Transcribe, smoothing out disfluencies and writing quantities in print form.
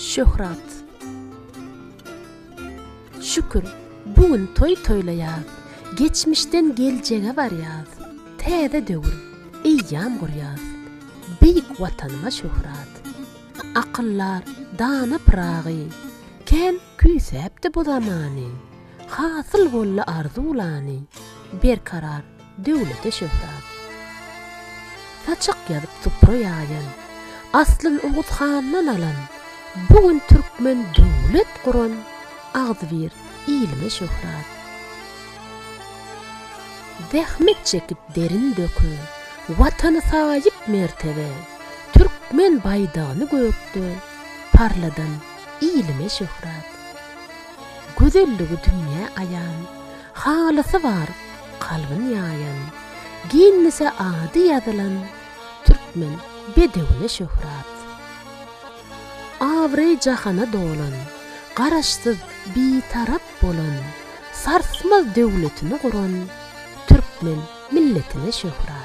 Şöhrat. Şükür, bugün toy toylaýar, geçmişten geljege barýar. Täze döwür, eýýam gurýar. Beýik watanyma şöhrat. Akyllar dana pragy, ken küýsäpdi bu zamany. Hasyl bolla arzulany, berkarar döwlete şöhrat. Saçak ýazyp tupraýaýan, aslyn Uguthandan alan, bugün türkmen döwlet guran, agzy bir ilme şöhrat. Zähmet çekip derin dökü, watany saýyp mertebe, türkmen baýdagyny gökde, parladan ilme şöhrat. Gözelligi dünýä aýan, halysy bar, kalbyn ýaýan, ginnise ady ýazylan, türkmen bedewine şöhrat. Awry jahana dolan, garaşsyz bitarap bolan, sarsmaz döwletini guran, türkmen milletine şöhrat.